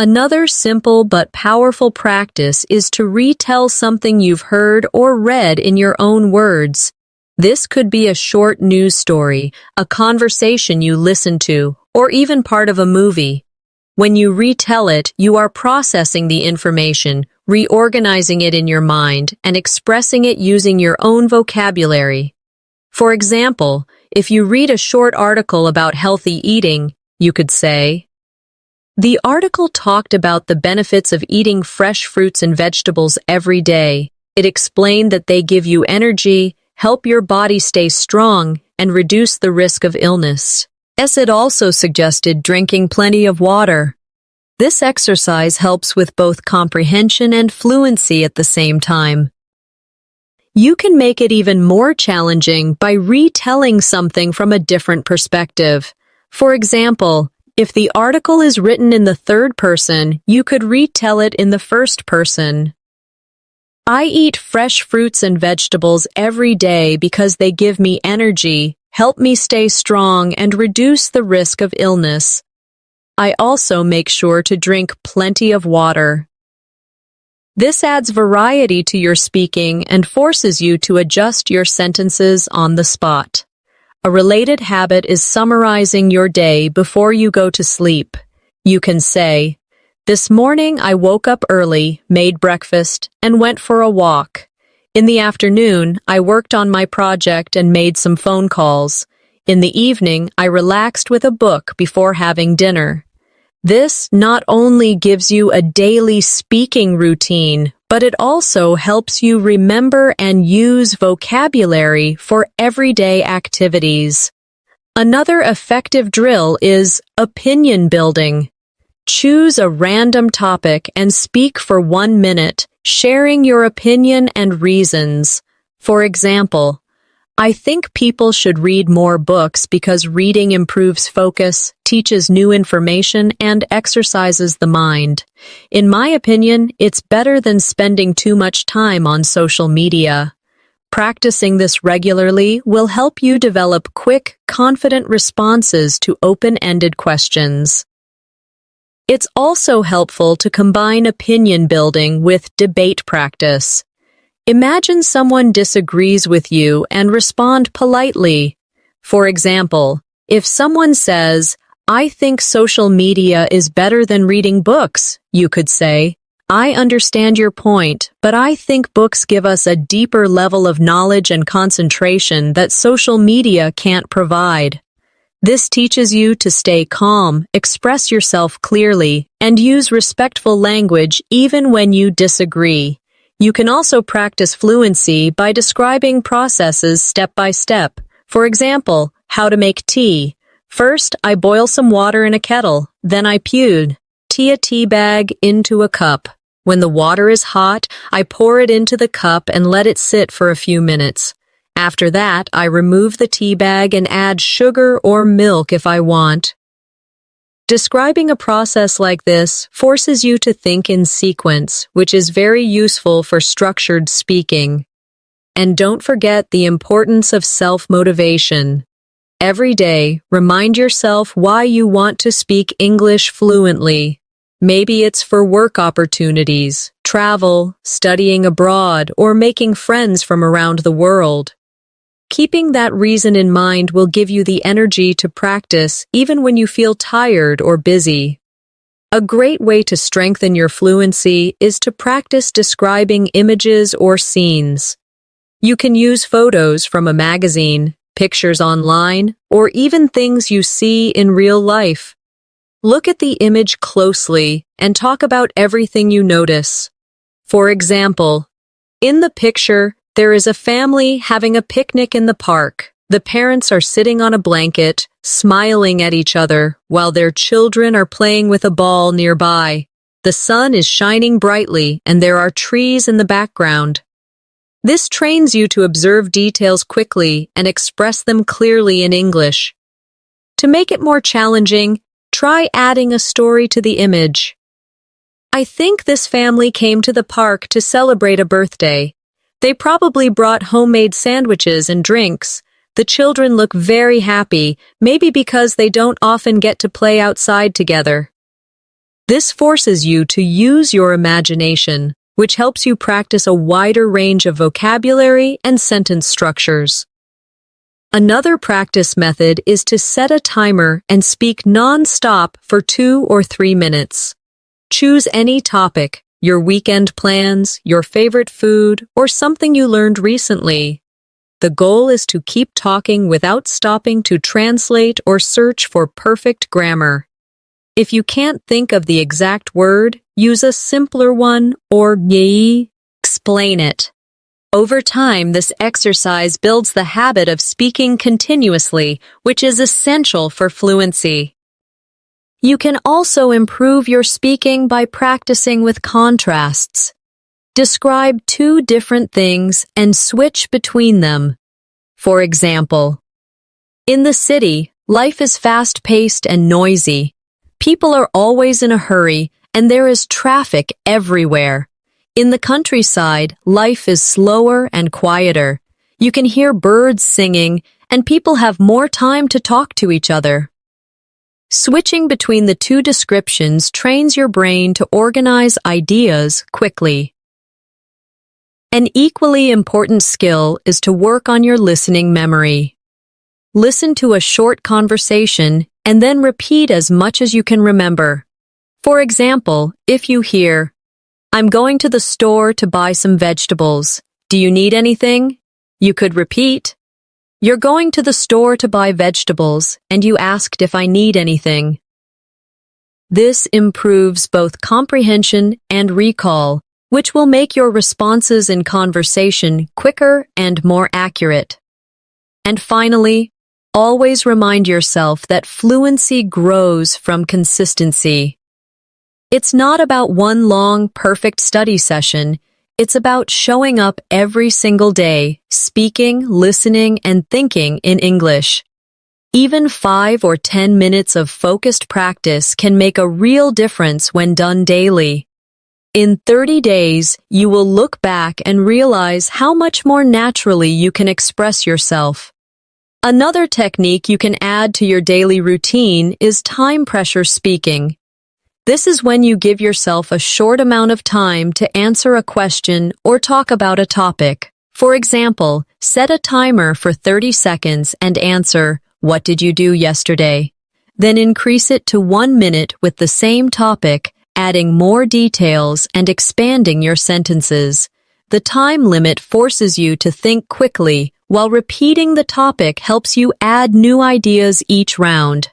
Another simple but powerful practice is to retell something you've heard or read in your own words. This could be a short news story, a conversation you listened to, or even part of a movie. When you retell it, you are processing the information, reorganizing it in your mind, and expressing it using your own vocabulary. For example, if you read a short article about healthy eating, you could say, "The article talked about the benefits of eating fresh fruits and vegetables every day. It explained that they give you energy, help your body stay strong, and reduce the risk of illness. It also suggested drinking plenty of water." This exercise helps with both comprehension and fluency at the same time. You can make it even more challenging by retelling something from a different perspective. For example, if the article is written in the third person, you could retell it in the first person. "I eat fresh fruits and vegetables every day because they give me energy, help me stay strong, and reduce the risk of illness. I also make sure to drink plenty of water." This adds variety to your speaking and forces you to adjust your sentences on the spot. A related habit is summarizing your day before you go to sleep. You can say, "This morning I woke up early, made breakfast, and went for a walk. In the afternoon, I worked on my project and made some phone calls. In the evening, I relaxed with a book before having dinner." This not only gives you a daily speaking routine, but it also helps you remember and use vocabulary for everyday activities. Another effective drill is opinion building. Choose a random topic and speak for 1 minute, sharing your opinion and reasons. For example, "I think people should read more books because reading improves focus, teaches new information, and exercises the mind. In my opinion, it's better than spending too much time on social media." Practicing this regularly will help you develop quick, confident responses to open-ended questions. It's also helpful to combine opinion building with debate practice. Imagine someone disagrees with you and respond politely. For example, if someone says, "I think social media is better than reading books," you could say, "I understand your point, but I think books give us a deeper level of knowledge and concentration that social media can't provide." This teaches you to stay calm, express yourself clearly, and use respectful language even when you disagree. You can also practice fluency by describing processes step by step. For example, how to make tea. "First, I boil some water in a kettle, then I pour a tea bag into a cup. When the water is hot, I pour it into the cup and let it sit for a few minutes. After that, I remove the tea bag and add sugar or milk if I want." Describing a process like this forces you to think in sequence, which is very useful for structured speaking. And don't forget the importance of self-motivation. Every day, remind yourself why you want to speak English fluently. Maybe it's for work opportunities, travel, studying abroad, or making friends from around the world. Keeping that reason in mind will give you the energy to practice even when you feel tired or busy. A great way to strengthen your fluency is to practice describing images or scenes. You can use photos from a magazine, pictures online, or even things you see in real life. Look at the image closely and talk about everything you notice. For example, in the picture, there is a family having a picnic in the park. The parents are sitting on a blanket, smiling at each other, while their children are playing with a ball nearby. The sun is shining brightly, and there are trees in the background. This trains you to observe details quickly and express them clearly in English. To make it more challenging, try adding a story to the image. I think this family came to the park to celebrate a birthday. They probably brought homemade sandwiches and drinks. The children look very happy, maybe because they don't often get to play outside together. This forces you to use your imagination, which helps you practice a wider range of vocabulary and sentence structures. Another practice method is to set a timer and speak non-stop for 2 or 3 minutes. Choose any topic, your weekend plans, your favorite food, or something you learned recently. The goal is to keep talking without stopping to translate or search for perfect grammar. If you can't think of the exact word, use a simpler one or explain it. Over time, this exercise builds the habit of speaking continuously, which is essential for fluency. You can also improve your speaking by practicing with contrasts. Describe 2 different things and switch between them. For example, in the city, life is fast-paced and noisy. People are always in a hurry, and there is traffic everywhere. In the countryside, life is slower and quieter. You can hear birds singing, and people have more time to talk to each other. Switching between the 2 descriptions trains your brain to organize ideas quickly. An equally important skill is to work on your listening memory. Listen to a short conversation and then repeat as much as you can remember. For example, if you hear, "I'm going to the store to buy some vegetables. Do you need anything?" You could repeat, "You're going to the store to buy vegetables, and you asked if I need anything." This improves both comprehension and recall, which will make your responses in conversation quicker and more accurate. And finally, always remind yourself that fluency grows from consistency. It's not about one long, perfect study session. It's about showing up every single day, speaking, listening, and thinking in English. Even 5 or 10 minutes of focused practice can make a real difference when done daily. In 30 days, you will look back and realize how much more naturally you can express yourself. Another technique you can add to your daily routine is time pressure speaking. This is when you give yourself a short amount of time to answer a question or talk about a topic. For example, set a timer for 30 seconds and answer, "What did you do yesterday?" Then increase it to 1 minute with the same topic, adding more details and expanding your sentences. The time limit forces you to think quickly, while repeating the topic helps you add new ideas each round.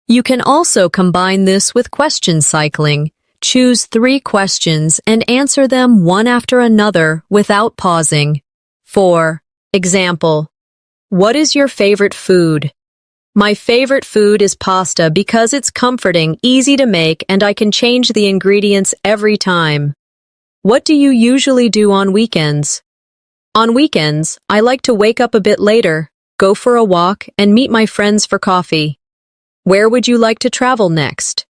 You can also combine this with question cycling. Choose 3 questions and answer them one after another without pausing. For example, what is your favorite food? My favorite food is pasta because it's comforting, easy to make, and I can change the ingredients every time. What do you usually do on weekends? On weekends, I like to wake up a bit later, go for a walk, and meet my friends for coffee. Where would you like to travel next?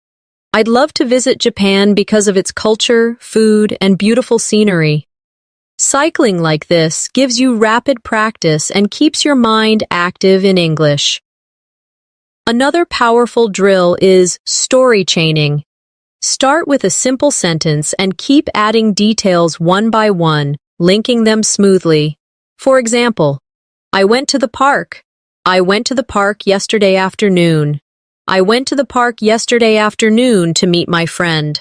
I'd love to visit Japan because of its culture, food, and beautiful scenery. Cycling like this gives you rapid practice and keeps your mind active in English. Another powerful drill is story chaining. Start with a simple sentence and keep adding details one by one, linking them smoothly. For example, I went to the park. I went to the park yesterday afternoon. I went to the park yesterday afternoon to meet my friend.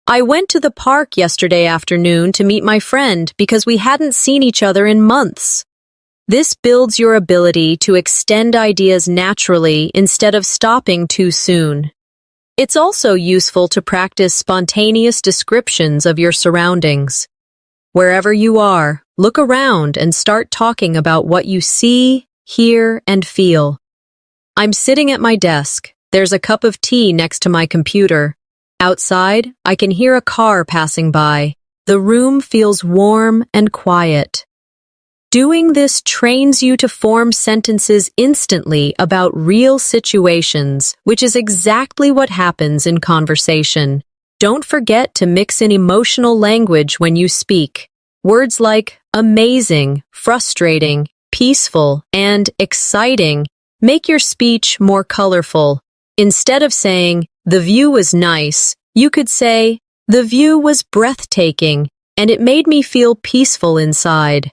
I went to the park yesterday afternoon to meet my friend because we hadn't seen each other in months. This builds your ability to extend ideas naturally instead of stopping too soon. It's also useful to practice spontaneous descriptions of your surroundings. Wherever you are, look around and start talking about what you see, hear, and feel. I'm sitting at my desk. There's a cup of tea next to my computer. Outside, I can hear a car passing by. The room feels warm and quiet. Doing this trains you to form sentences instantly about real situations, which is exactly what happens in conversation. Don't forget to mix in emotional language when you speak. Words like amazing, frustrating, peaceful, and exciting make your speech more colorful. Instead of saying, the view was nice, you could say, the view was breathtaking, and it made me feel peaceful inside.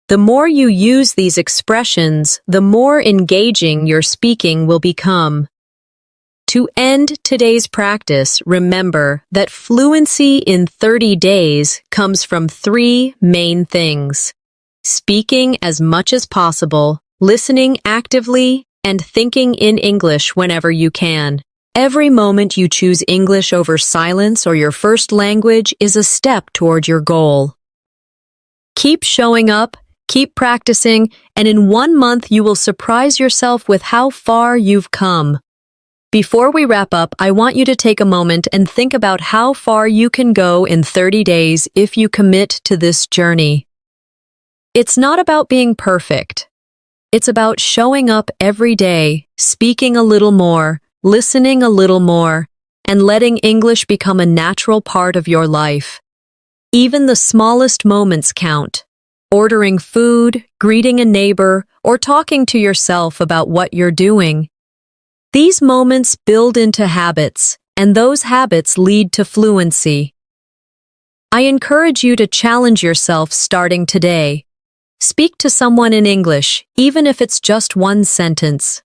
The more you use these expressions, the more engaging your speaking will become. To end today's practice, remember that fluency in 30 days comes from 3 main things: speaking as much as possible, listening actively, and thinking in English whenever you can. Every moment you choose English over silence or your first language is a step toward your goal. Keep showing up, keep practicing, and in 1 month you will surprise yourself with how far you've come. Before we wrap up, I want you to take a moment and think about how far you can go in 30 days if you commit to this journey. It's not about being perfect. It's about showing up every day, speaking a little more, listening a little more, and letting English become a natural part of your life. Even the smallest moments count. Ordering food, greeting a neighbor, or talking to yourself about what you're doing. These moments build into habits, and those habits lead to fluency. I encourage you to challenge yourself starting today. Speak to someone in English, even if it's just one sentence.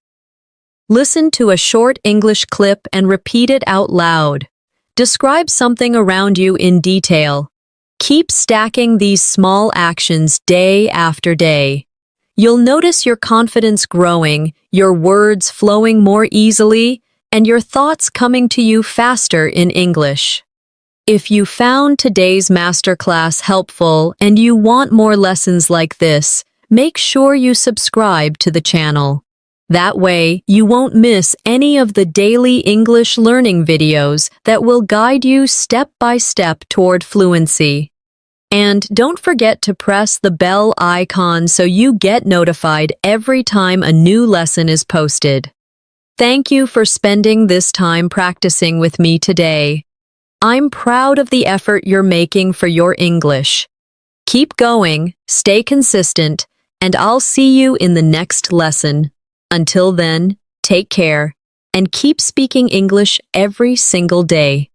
Listen to a short English clip and repeat it out loud. Describe something around you in detail. Keep stacking these small actions day after day. You'll notice your confidence growing, your words flowing more easily, and your thoughts coming to you faster in English. If you found today's masterclass helpful and you want more lessons like this, make sure you subscribe to the channel. That way, you won't miss any of the daily English learning videos that will guide you step by step toward fluency. And don't forget to press the bell icon so you get notified every time a new lesson is posted. Thank you for spending this time practicing with me today. I'm proud of the effort you're making for your English. Keep going, stay consistent, and I'll see you in the next lesson. Until then, take care and keep speaking English every single day.